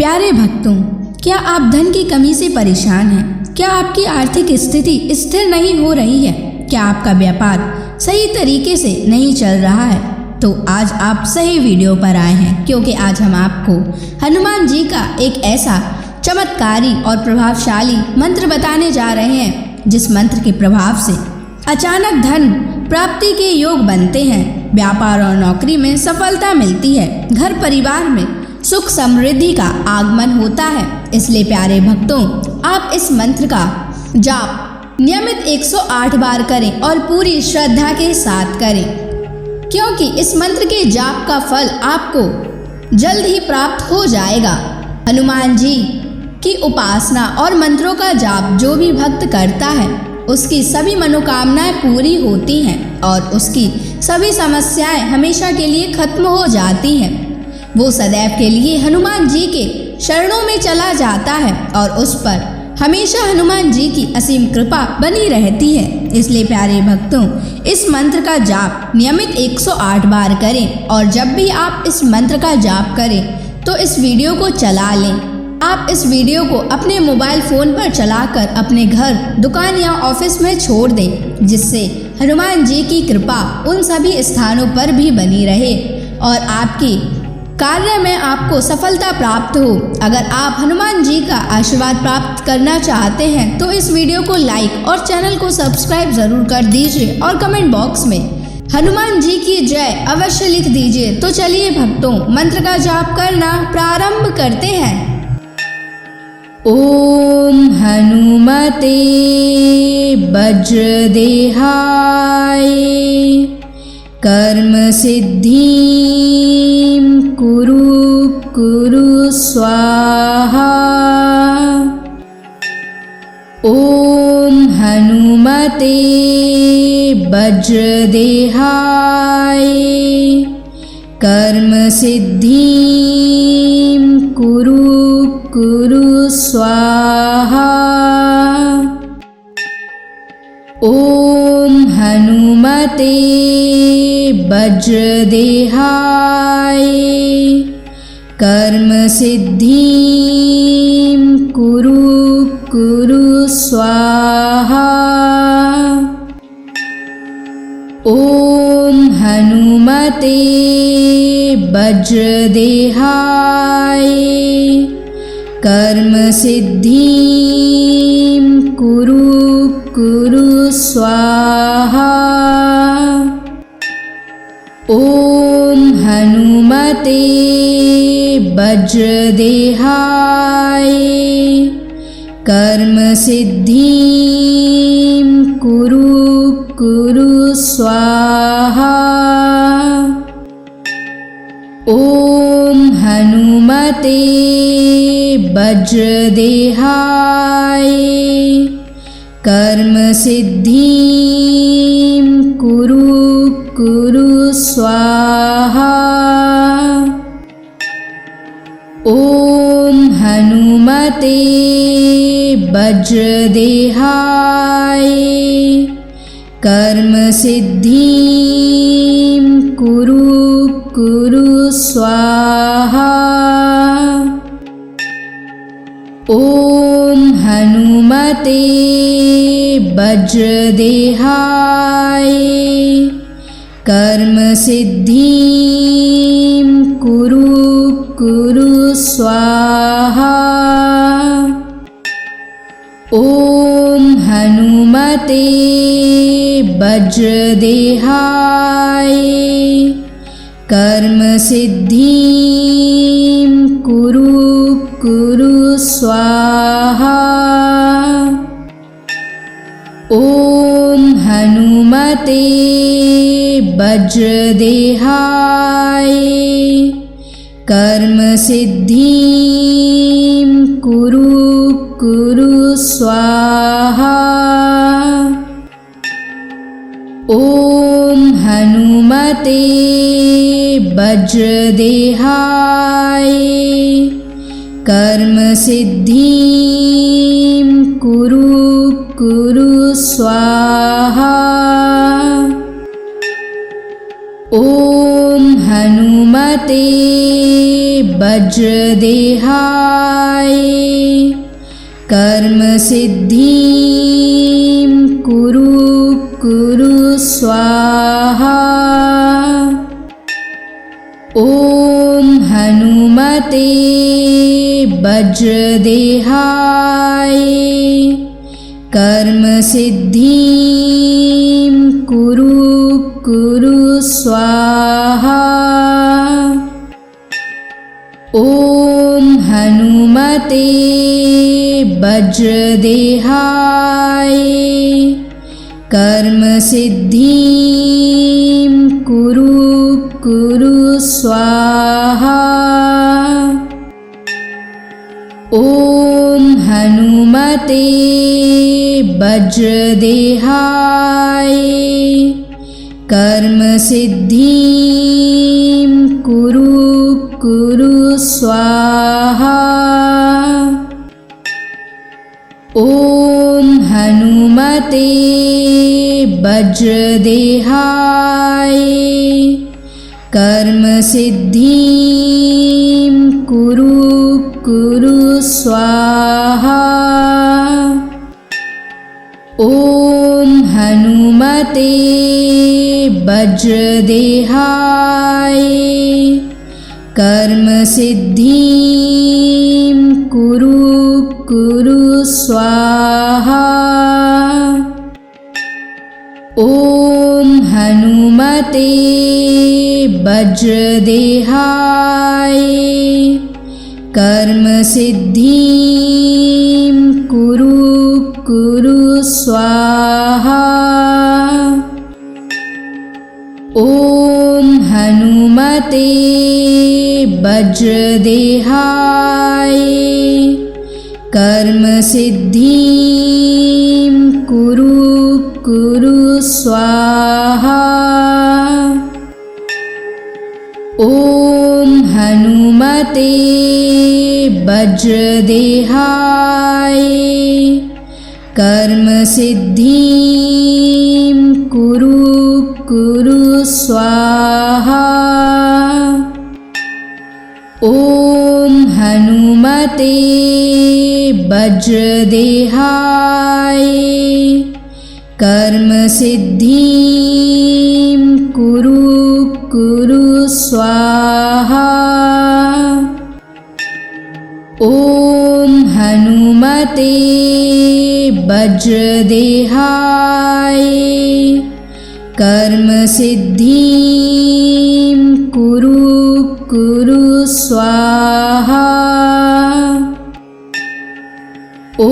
प्यारे भक्तों, क्या आप धन की कमी से परेशान हैं? क्या आपकी आर्थिक स्थिति स्थिर नहीं हो रही है? क्या आपका व्यापार सही तरीके से नहीं चल रहा है? तो आज आप सही वीडियो पर आए हैं, क्योंकि आज हम आपको हनुमान जी का एक ऐसा चमत्कारी और प्रभावशाली मंत्र बताने जा रहे हैं, जिस मंत्र के प्रभाव से अचानक धन प्राप्ति के योग बनते हैं, व्यापार और नौकरी में सफलता मिलती है, घर परिवार में सुख समृद्धि का आगमन होता है। इसलिए प्यारे भक्तों, आप इस मंत्र का जाप नियमित 108 बार करें और पूरी श्रद्धा के साथ करें, क्योंकि इस मंत्र के जाप का फल आपको जल्द ही प्राप्त हो जाएगा। हनुमान जी की उपासना और मंत्रों का जाप जो भी भक्त करता है, उसकी सभी मनोकामनाएं पूरी होती हैं और उसकी सभी समस्याएं हमेशा के लिए खत्म हो जाती हैं। वो सदैव के लिए हनुमान जी के शरणों में चला जाता है और उस पर हमेशा हनुमान जी की असीम कृपा बनी रहती है। इसलिए प्यारे भक्तों, इस मंत्र का जाप नियमित 108 बार करें और जब भी आप इस मंत्र का जाप करें तो इस वीडियो को चला लें। आप इस वीडियो को अपने मोबाइल फ़ोन पर चलाकर अपने घर, दुकान या ऑफिस में छोड़ दें, जिससे हनुमान जी की कृपा उन सभी स्थानों पर भी बनी रहे और आपकी कार्य में आपको सफलता प्राप्त हो। अगर आप हनुमान जी का आशीर्वाद प्राप्त करना चाहते हैं तो इस वीडियो को लाइक और चैनल को सब्सक्राइब जरूर कर दीजिए और कमेंट बॉक्स में हनुमान जी की जय अवश्य लिख दीजिए। तो चलिए भक्तों, मंत्र का जाप करना प्रारंभ करते हैं। ओम हनुमते वज्रदेहाय कर्म सिद्धिं कुरु स्वाहा। ओम हनुमते वज्रदेहाय कर्म सिद्धिं कुरु स्वाहा। ओम हनुमते वज्रदेहाय कर्म सिद्धिं कुरु स्वाहा। ओम हनुमते वज्रदेहाय कर्म सिद्धिं कुरु स्वाहा। ओम हनुमते वज्रदेहाय कर्म सिद्धिं कुरु स्वाहा। ओम हनुमते वज्रदेहाय कर्म सिद्धिं कुरु स्वाहा। ओम हनुमते वज्रदेहाय कर्म सिद्धिं कुरु स्वाहा। ओम हनुमते वज्रदेहाय कर्म सिद्धिं कुरु स्वाहा। ओम हनुमते वज्रदेहाय कर्म सिद्धिं कुरु स्वाहा। ओम हनुमते वज्रदेहाय कर्म सिद्धिं कुरु स्वाहा। ओम हनुमते वज्रदेहाय कर्म सिद्धिं कुरु स्वाहा। ओम हनुमते वज्रदेहाय कर्म सिद्धिं कुरु कुरु स्वाहा। ॐ हनुमते वज्रदेहाय कर्म सिद्धिं कुरु कुरु स्वाहा। ॐ हनुमते वज्रदेहाय कर्म सिद्धिं कुरु कुरु स्वाहा। ॐ हनुमते वज्रदेहाय कर्म सिद्धिं कुरु कुरु स्वाहा। ॐ हनुमते वज्रदेहाय कर्म सिद्धिं कुरु कुरु स्वाहा। ॐ हनुमते वज्रदेहाय कर्म सिद्धिं कुरु कुरु स्वाहा। ॐ हनुमते वज्रदेहाय कर्म सिद्धिं कुरु कुरु स्वाहा। ॐ हनुमते वज्रदेहाय कर्म सिद्धिं कुरु कुरु स्वाहा। ॐ हनुमते वज्रदेहाय कर्म सिद्धिं कुरु कुरु स्वाहा। ॐ हनुमते वज्रदेहाय कर्म सिद्धिं कुरु कुरु स्वाहा। ॐ हनुमते वज्रदेहाय कर्म सिद्धिं कुरु कुरु स्वाहा। ॐ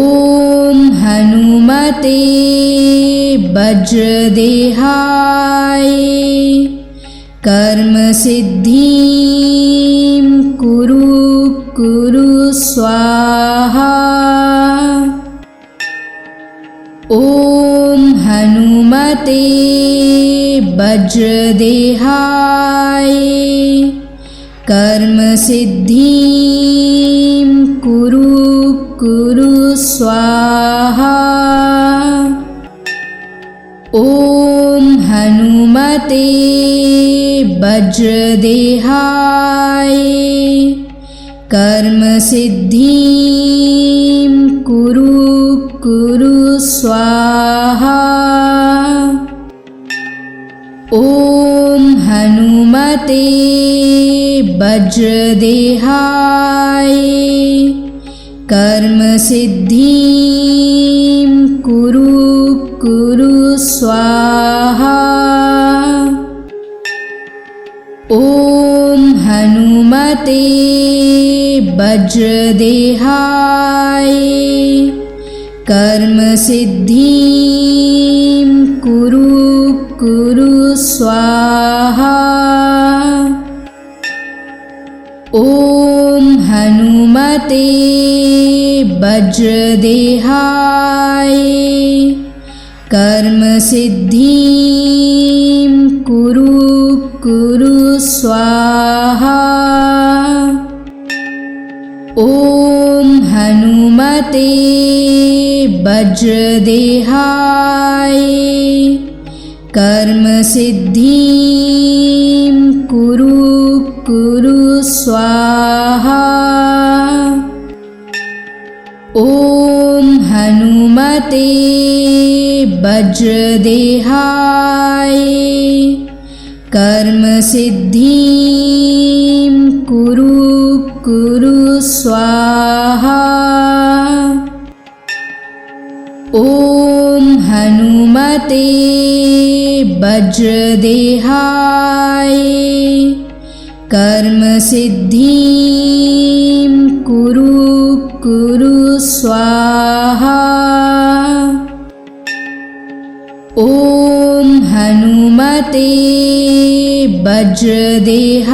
हनुमते वज्रदेहाय कर्म सिद्धिं कुरु कुरु स्वाहा। ॐ हनुमते वज्रदेहाय कर्म सिद्धिं कुरु कुरु स्वाहा। ॐ हनुमते वज्रदेहाय कर्म सिद्धिं कुरु कुरु स्वाहा। ॐ हनुमते वज्रदेहाय कर्म सिद्धिं कुरु कुरु स्वाहा। ॐ हनुमते वज्रदेहाय कर्म सिद्धिं कुरु कुरु स्वाहा। ॐ हनुमते वज्रदेहाय कर्म सिद्धिं कुरु कुरु स्वाहा। ॐ हनुमते वज्रदेहाय कर्म सिद्धिं कुरु कुरु स्वाहा। स्वाहा। ॐ हनुमते वज्रदेहाय कर्म सिद्धिं कुरु स्वाहा। ॐ हनुमते वज्रदेहाय कर्म सिद्धिं कुरु स्वाहा। ॐ हनुमते वज्रदेहाय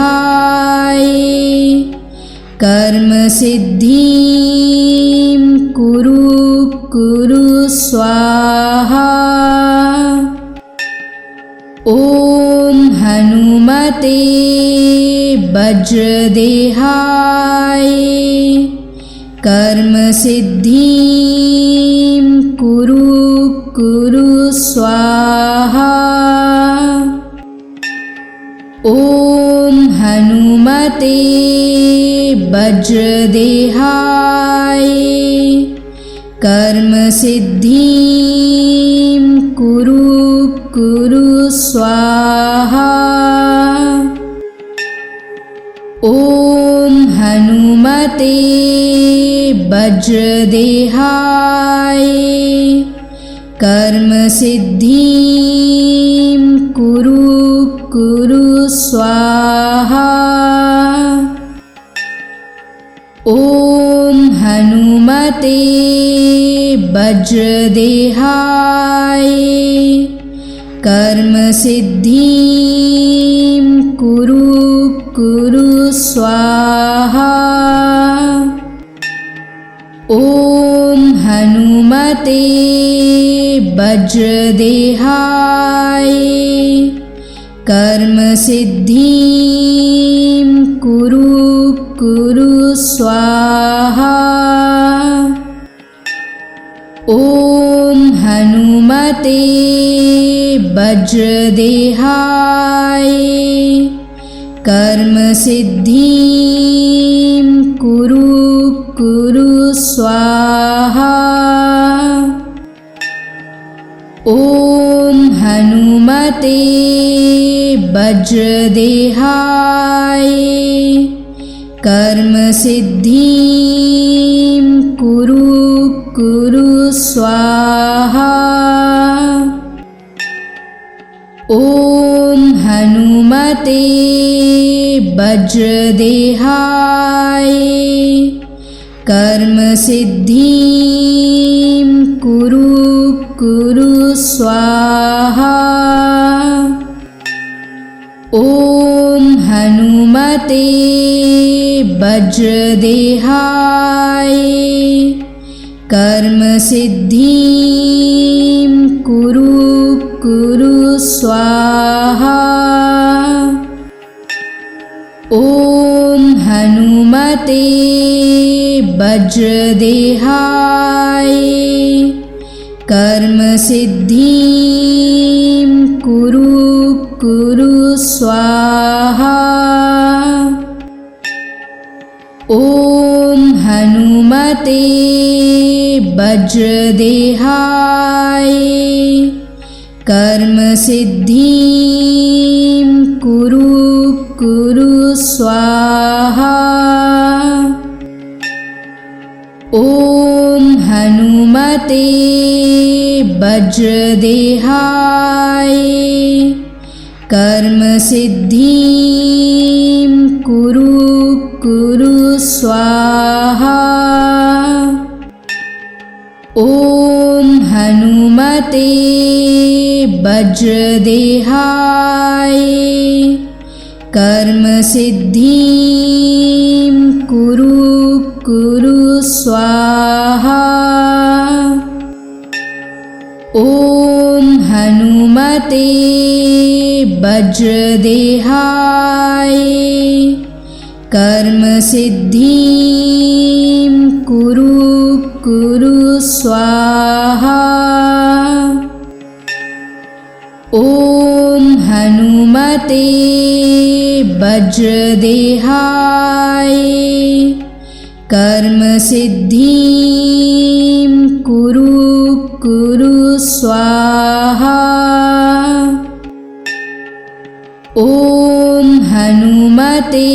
कर्म सिद्धिं कुरु स्वाहा। ॐ हनुमते वज्रदेहाय कर्म सिद्धिं कुरु स्वाहा। ॐ हनुमते वज्रदेहाय कर्म सिद्धिं कुरु स्वाहा। ॐ हनुमते वज्रदेहाय कर्म सिद्धिं कुरु स्वाहा। ॐ हनुमते वज्रदेहाय कर्म सिद्धिं कुरु स्वाहा। ॐ हनुमते वज्रदेहाय कर्म सिद्धिं कुरु स्वाहा। ॐ हनुमते वज्रदेहाय कर्म सिद्धिं कुरु स्वाहा। ॐ हनुमते वज्रदेहाय कर्म सिद्धिं कुरु स्वाहा। ॐ हनुमते वज्रदेहाय कर्म सिद्धिं कुरु स्वाहा। ॐ हनुमते वज्रदेहाय कर्म सिद्धिं कुरु स्वाहा। ॐ हनुमते वज्रदेहाय कर्म सिद्धिं कुरु स्वाहा। ॐ हनुमते वज्रदेहाय कर्म सिद्धिं कुरु स्वाहा। ॐ हनुमते वज्रदेहाय कर्म सिद्धिं कुरु स्वाहा। ॐ हनुमते वज्रदेहाय कर्म सिद्धिं कुरु स्वाहा। ॐ हनुमते वज्रदेहाय कर्म सिद्धिं कुरु स्वाहा। ॐ हनुमते वज्रदेहाय कर्म सिद्धिं कुरु कुरु स्वाहा। ॐ हनुमते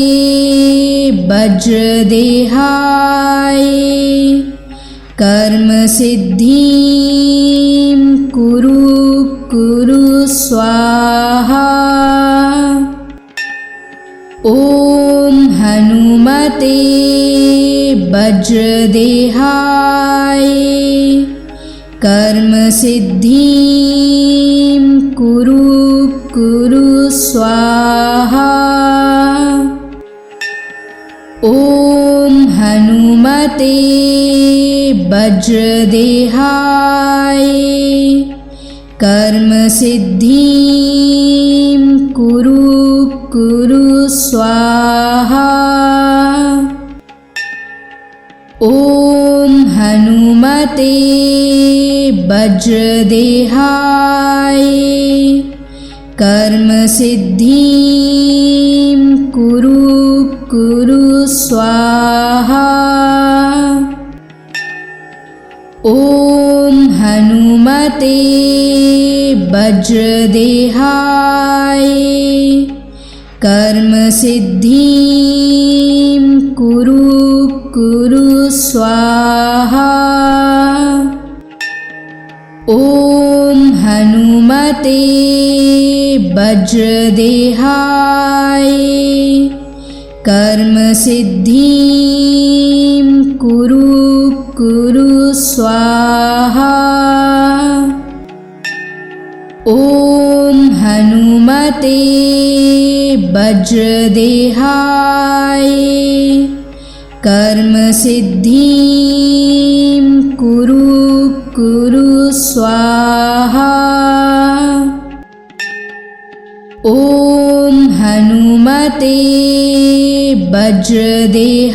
वज्रदेहाय कर्म सिद्धिं कुरु कुरु स्वाहा। ॐ हनुमते वज्रदेहाय कर्म सिद्धिं कुरु कुरु स्वाहा। ॐ हनुमते वज्रदेहाय कर्म सिद्धिं कुरु कुरु स्वाहा। ॐ हनुमते वज्रदेहाय कर्म सिद्धिं कुरु कुरु स्वाहा। ॐ हनुमते वज्रदेहाय कर्म सिद्धिं कुरु कुरु स्वाहा। ॐ हनुमते वज्रदेहाय कर्म सिद्धिं कुरु कुरु स्वाहा। ॐ हनुमते वज्रदेहाय कर्म सिद्धिं कुरु कुरु स्वाहा। ॐ हनुमते वज्रदेहाय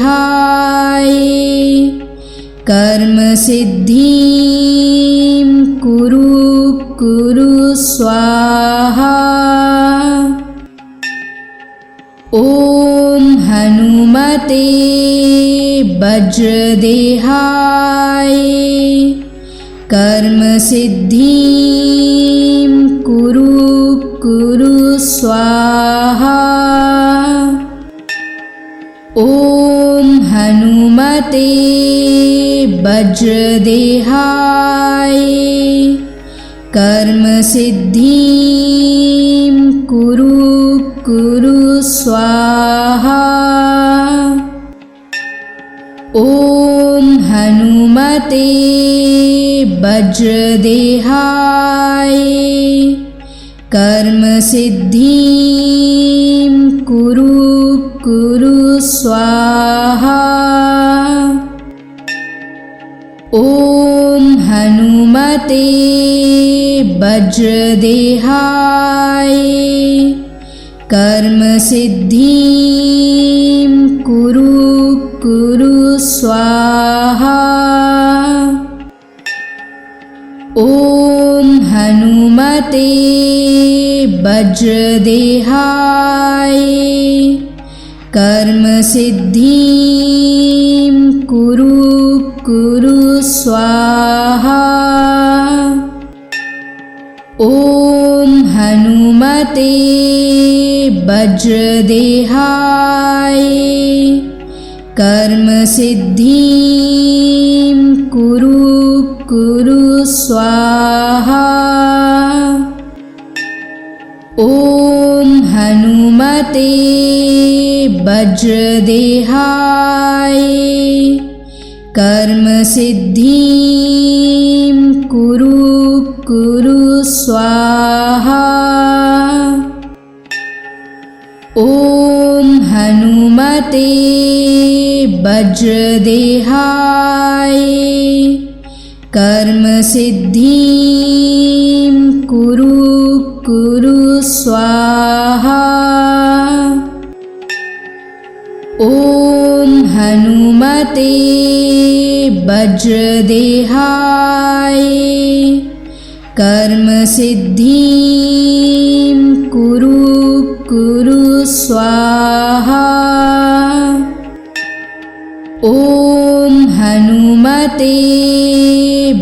कर्म सिद्धिं कुरु कुरु स्वाहा। ॐ हनुमते वज्रदेहाय कर्म सिद्धिं कुरु कुरु स्वाहा। ॐ हनुमते वज्रदेहाय कर्म सिद्धिं कुरु कुरु स्वाहा। ॐ हनुमते वज्रदेहाय कर्म सिद्धिं कुरु कुरु स्वाहा। ॐ हनुमते वज्रदेहाय कर्म सिद्धिं कुरु कुरु स्वाहा। ॐ हनुमते वज्रदेहाय कर्म सिद्धिं कुरु कुरु स्वाहा। ॐ हनुमते वज्रदेहाय कर्म सिद्धिं कुरु कुरु स्वाहा। ॐ हनुमते वज्रदेहाय कर्म सिद्धिं कुरु कुरु स्वाहा। ॐ हनुमते वज्रदेहाय कर्म सिद्धिं कुरु कुरु स्वाहा। ॐ हनुमते वज्रदेहाय कर्म सिद्धिं कुरु कुरु स्वाहा। ॐ हनुमते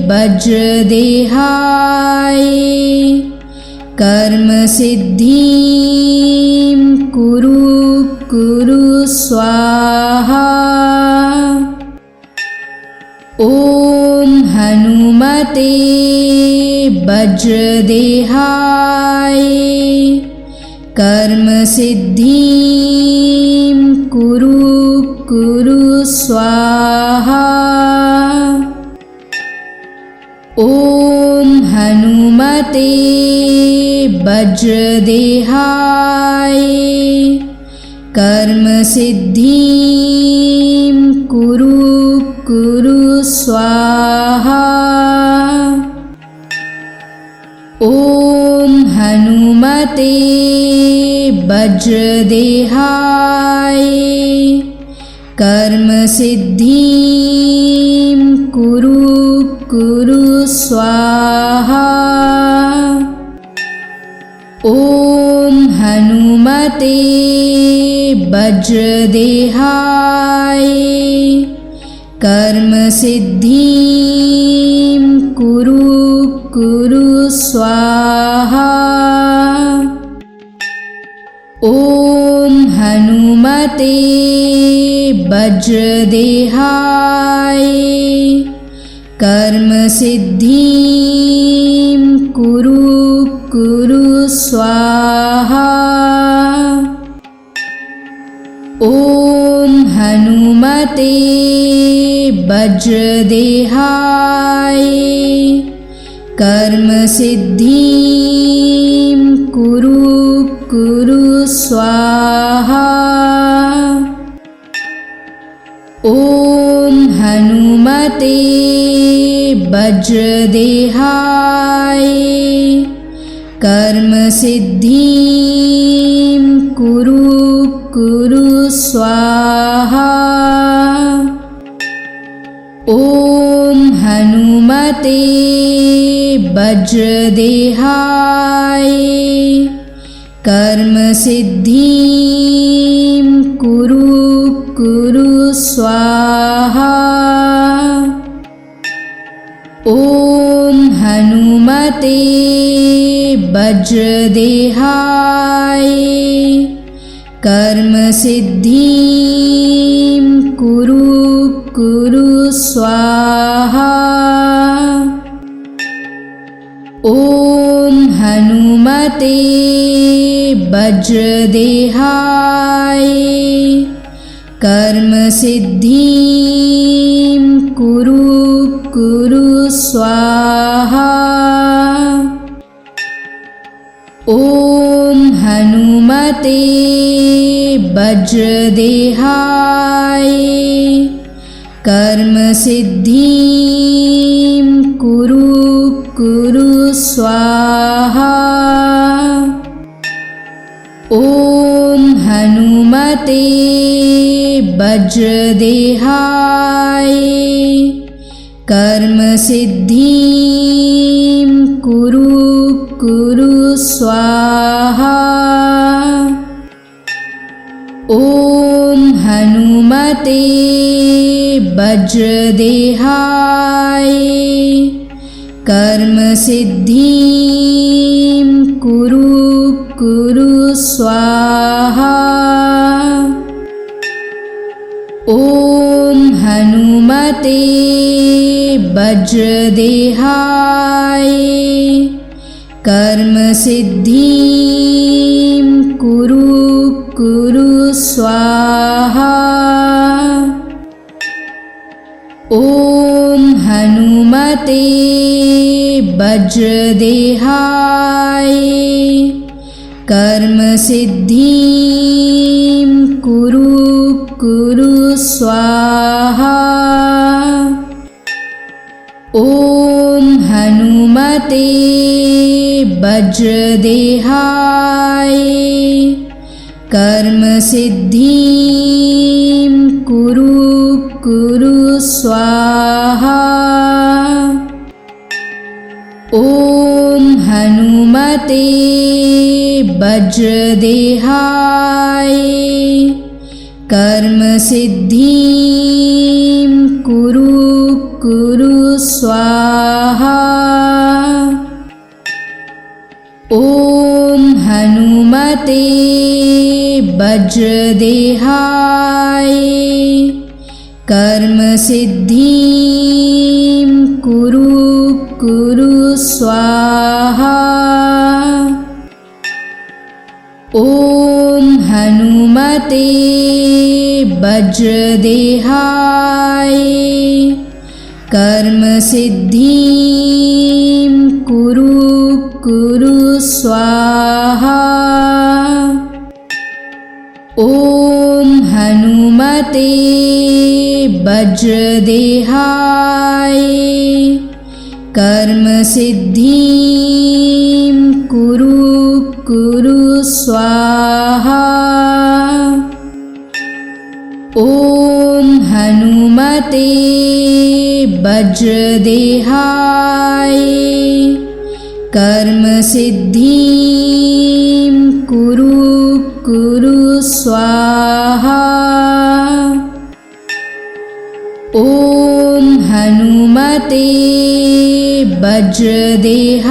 वज्रदेहाय कर्मसिद्धिं कुरु स्वाहा। ॐ हनुमते वज्रदेहाय कर्मसिद्धिं कुरु स्वाहा। ॐ हनुमते वज्रदेहाय कर्मसिद्धिं कुरु स्वाहा। ॐ हनुमते वज्रदेहाय कर्मसिद्धिं कुरु स्वाहा। ॐ हनुमते वज्रदेहाय कर्मसिद्धिं कुरु स्वाहा। ॐ हनुमते वज्रदेहाय कर्मसिद्धिं कुरु स्वाहा। ॐ हनुमते वज्रदेहाय कर्मसिद्धिं कुरु स्वाहा। ॐ हनुमते वज्रदेहाय कर्मसिद्धिं कुरु स्वाहा। ॐ हनुमते वज्रदेहाय कर्मसिद्धिं कुरु स्वाहा। ॐ हनुमते वज्रदेहाय कर्मसिद्धिं कुरु स्वाहा। ॐ हनुमते वज्रदेहाय कर्मसिद्धिं कुरु स्वाहा। ॐ हनुमते वज्रदेहाय कर्मसिद्धिं कुरु स्वाहा। ॐ हनुमते वज्रदेहाय कर्मसिद्धिं कुरु स्वाहा। ॐ हनुमते वज्रदेहाय कर्मसिद्धिं कुरु स्वाहा। ॐ हनुमते वज्रदेहाय कर्मसिद्धिं कुरु स्वाहा। ॐ हनुमते वज्रदेहाय कर्मसिद्धिं कुरु स्वाहा। ॐ हनुमते वज्रदेहाय कर्मसिद्धिं कुरु स्वाहा। ॐ हनुमते वज्रदेहाय कर्म सिद्धिं कुरु कुरु स्वाहा। ॐ हनुमते वज्रदेहाय कर्म सिद्धिं कुरु कुरु स्वाहा। ॐ हनुमते वज्रदेहाय कर्म सिद्धिं कुरु कुरु स्वाहा। ॐ हनुमते वज्रदेहाय कर्म सिद्धिं कुरु कुरु स्वाहा। ॐ हनुमते वज्रदेहाय कर्म सिद्धिं कुरु कुरु स्वाहा। ॐ हनुमते वज्रदेहाय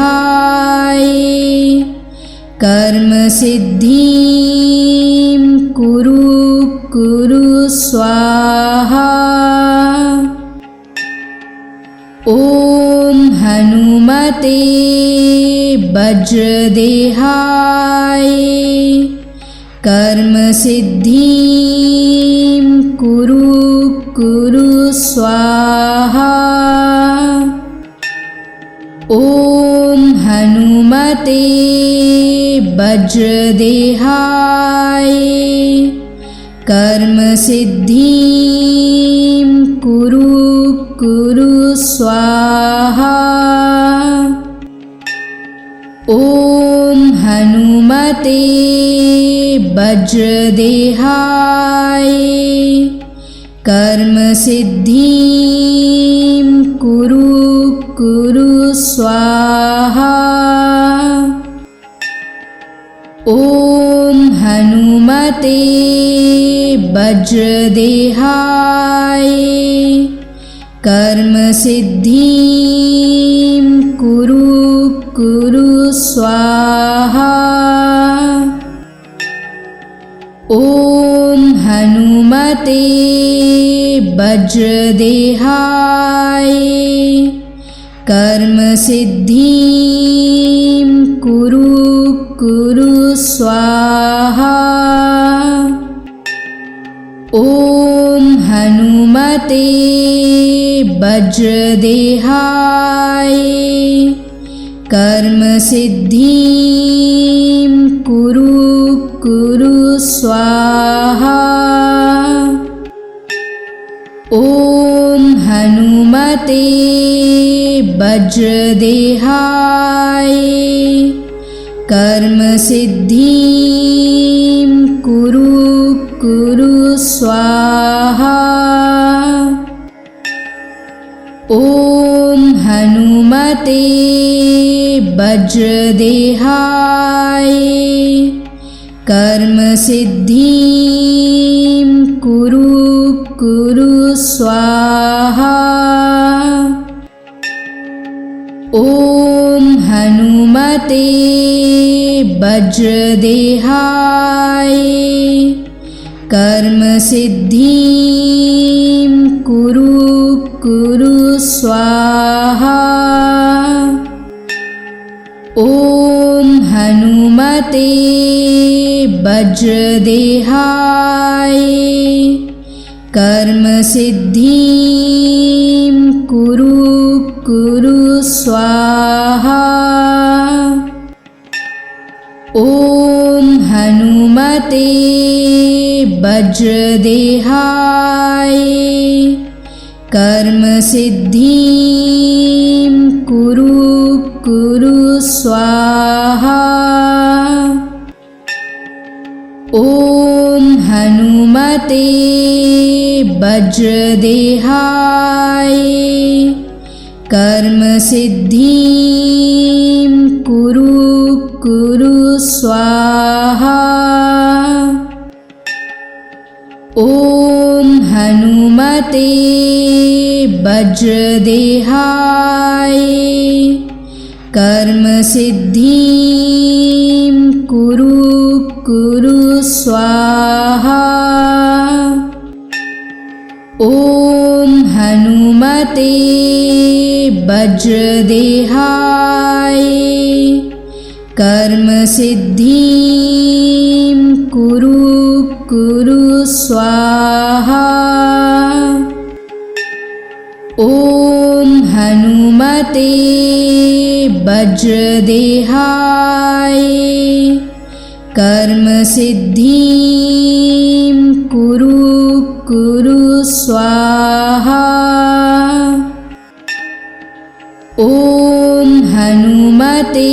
कर्म सिद्धिं कुरु कुरु स्वाहा। ॐ हनुमते वज्रदेहाय कर्म सिद्धिं कुरु कुरु स्वाहा। ॐ हनुमते वज्रदेहाय कर्म सिद्धिं कुरु कुरु स्वाहा। ॐ हनुमते वज्रदेहाय कर्म सिद्धिं कुरु कुरु स्वाहा। ॐ हनुमते वज्रदेहाय कर्म सिद्धिं कुरु कुरु स्वाहा। ॐ हनुमते वज्रदेहाय कर्म सिद्धिं कुरु कुरु स्वाहा। ॐ हनुमते वज्रदेहाय कर्म सिद्धिं कुरु कुरु स्वाहा। ॐ हनुमते वज्रदेहाय कर्म सिद्धिं कुरु कुरु स्वाहा। ॐ हनुमते वज्रदेहाय कर्म सिद्धिं कुरु कुरु स्वाहा। ॐ हनुमते वज्रदेहाय कर्म सिद्धिं कुरु कुरु स्वाहा। ॐ हनुमते वज्रदेहाय कर्म सिद्धिं कुरु कुरु स्वाहा। ॐ हनुमते वज्रदेहाय कर्म सिद्धिं कुरु कुरु स्वाहा। ॐ हनुमते वज्रदेहाय कर्म सिद्धिं कुरु कुरु स्वाहा। ॐ हनुमते वज्रदेहाय कर्म सिद्धिं कुरु स्वाहा। ॐ हनुमते वज्रदेहाय कर्म सिद्धिं कुरु स्वाहा। ॐ हनुमते वज्रदेहाय कर्म सिद्धिं कुरु स्वाहा। ॐ हनुमते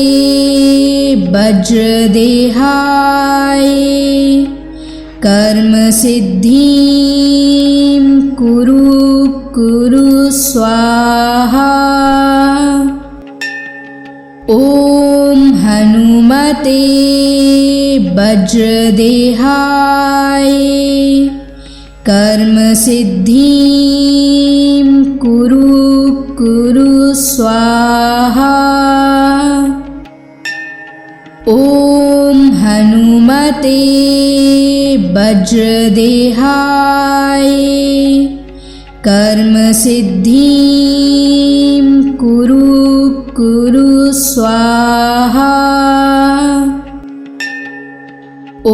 वज्रदेहाय कर्म सिद्धिं कुरु स्वाहा। ॐ हनुमते वज्रदेहाय कर्म सिद्धिं कुरु स्वाहा। ॐ हनुमते वज्रदेहाय कर्म सिद्धिं कुरु स्वाहा। ॐ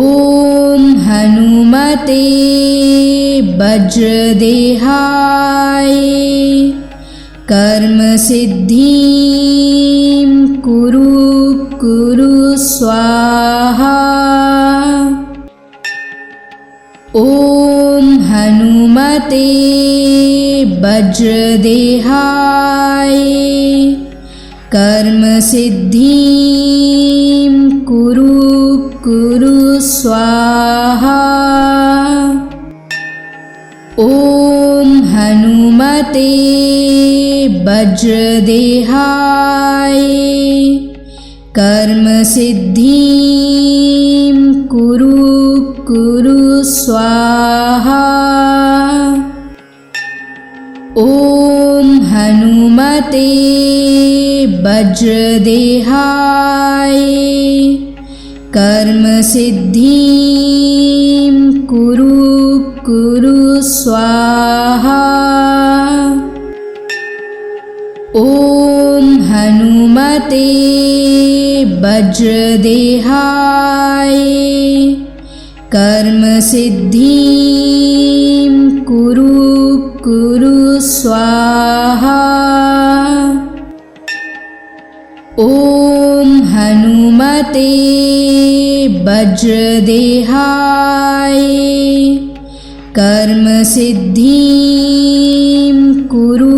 हनुमते वज्रदेहाय कर्म सिद्धिं कुरु स्वाहा। ॐ हनुमते वज्रदेहाय कर्म सिद्धिं कुरु स्वाहा। ॐ हनुमते वज्रदेहाय कर्म सिद्धिं कुरु स्वाहा। ॐ हनुमते वज्रदेहाय कर्म सिद्धिं कुरु स्वाहा। ॐ हनुमते वज्रदेहाय कर्म सिद्धिं कुरु स्वाहा। ॐ हनुमते वज्रदेहाय कर्म सिद्धिं कुरु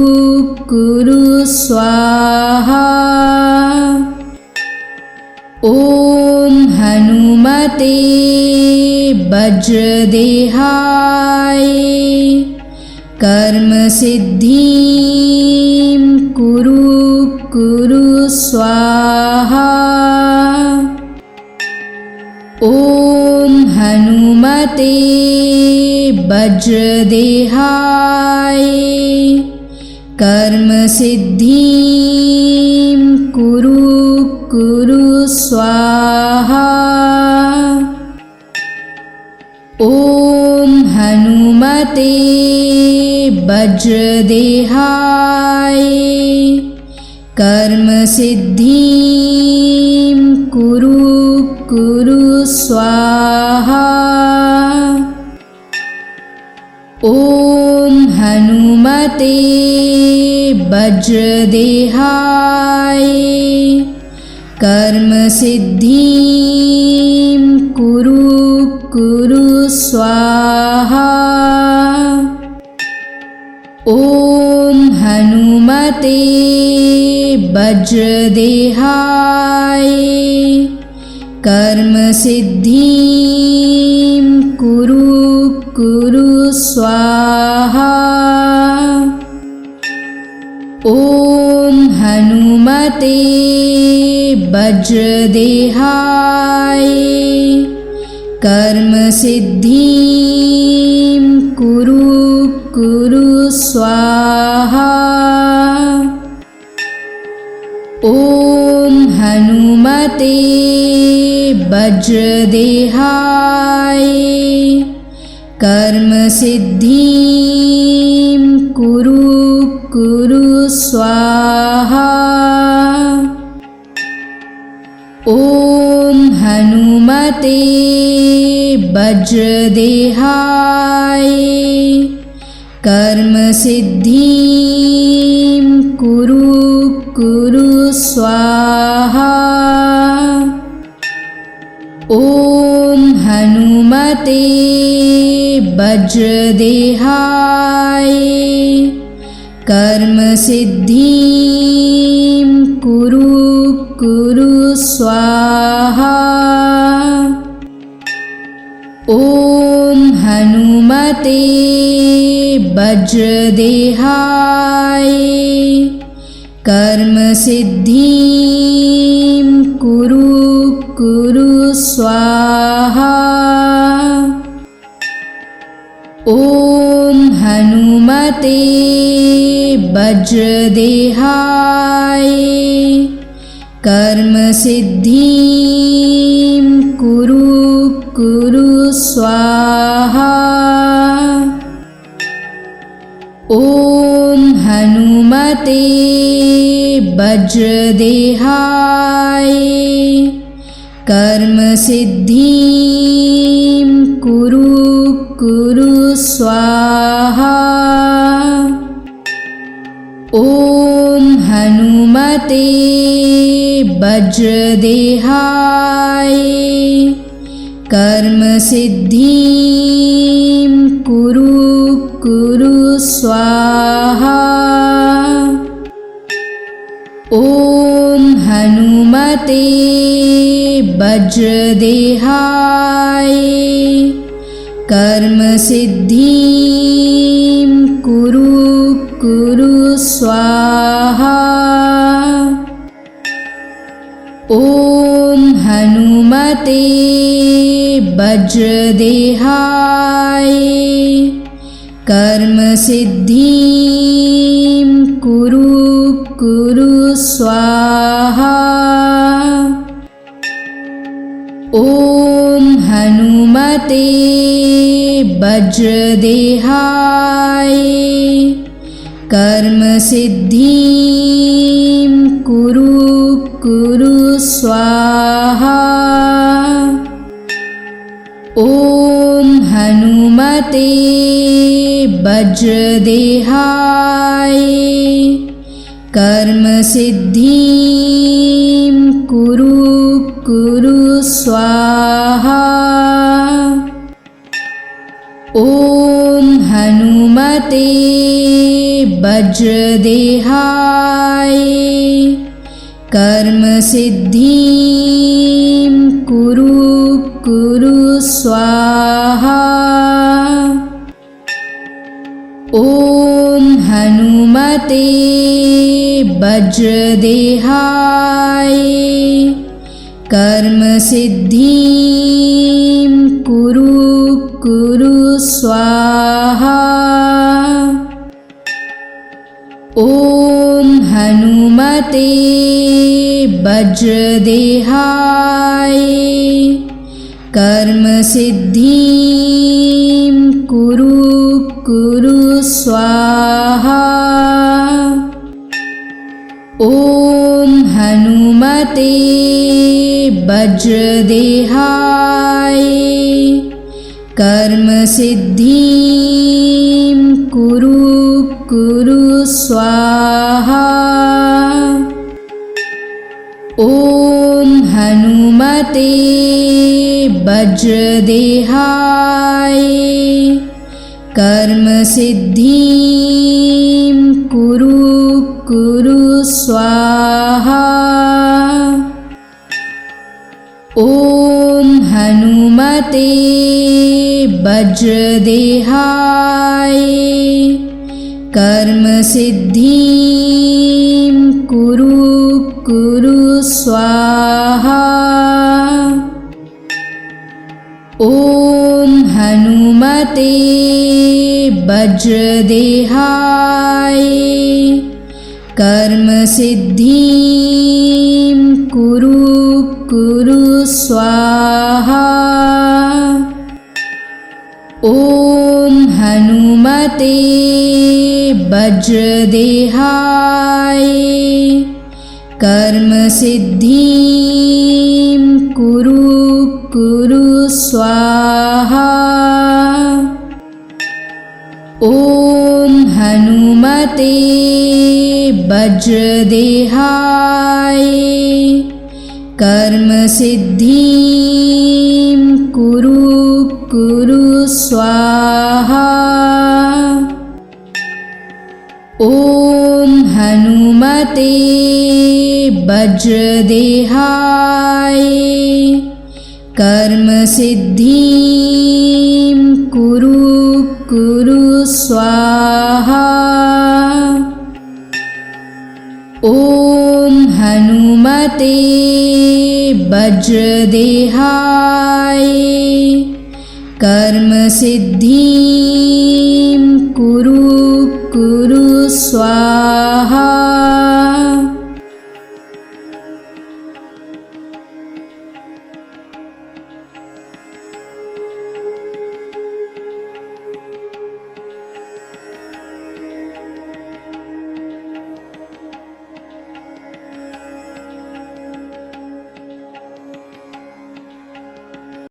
स्वाहा। ॐ हनुमते वज्रदेहाय कर्म सिद्धिं कुरु स्वाहा। ॐ हनुमते वज्रदेहाय कर्म सिद्धिं कुरु स्वाहा। ॐ हनुमते वज्रदेहाय कर्म सिद्धिं कुरु स्वाहा। ॐ हनुमते वज्रदेहाय कर्म सिद्धिं कुरु स्वाहा। ॐ हनुमते वज्रदेहाय कर्म सिद्धिं कुरु स्वाहा। ॐ हनुमते वज्रदेहाय कर्म सिद्धिं कुरु कुरु स्वाहा। ॐ हनुमते वज्रदेहाय कर्म सिद्धिं कुरु कुरु स्वाहा। ॐ हनुमते वज्रदेहाय कर्म सिद्धिं कुरु कुरु स्वाहा। ॐ हनुमते वज्रदेहाय कर्म सिद्धिं कुरु कुरु स्वाहा। ॐ हनुमते वज्रदेहाय कर्म सिद्धिं कुरु कुरु स्वाहा। ॐ हनुमते वज्रदेहाय कर्म सिद्धिं कुरु कुरु स्वाहा। ॐ हनुमते वज्रदेहाय कर्म सिद्धिं कुरु कुरु स्वाहा। ॐ हनुमते वज्रदेहाय कर्म सिद्धिं कुरु कुरु स्वाहा। ॐ हनुमते वज्रदेहाय कर्म सिद्धिं कुरु कुरु स्वाहा। ॐ हनुमते वज्रदेहाय कर्म सिद्धिं कुरु कुरु स्वाहा। ॐ हनुमते वज्रदेहाय कर्म सिद्धिं कुरु कुरु स्वाहा। ॐ हनुमते वज्रदेहाय कर्म सिद्धिं कुरु कुरु स्वाहा। ॐ हनुमते वज्रदेहाय कर्म सिद्धिं कुरु कुरु स्वाहा। ॐ हनुमते वज्रदेहाय कर्म सिद्धिं कुरु कुरु स्वाहा। ॐ हनुमते वज्रदेहाय कर्म सिद्धिं कुरु कुरु स्वाहा। ॐ हनुमते वज्रदेहाय कर्म सिद्धिं कुरु कुरु स्वाहा। ॐ हनुमते वज्रदेहाय कर्म सिद्धिं कुरु कुरु स्वाहा। ॐ हनुमते वज्रदेहाय कर्म सिद्धिं कुरु कुरु स्वाहा। ॐ हनुमते वज्रदेहाय कर्म सिद्धिं कुरु स्वाहा। ॐ हनुमते वज्रदेहाय कर्म सिद्धिं कुरु स्वाहा। ॐ हनुमते वज्रदेहाय कर्म सिद्धिं कुरु स्वाहा। ॐ हनुमते वज्रदेहाय कर्म सिद्धिं कुरु स्वाहा। ॐ हनुमते वज्रदेहाय कर्म सिद्धिं कुरु स्वाहा।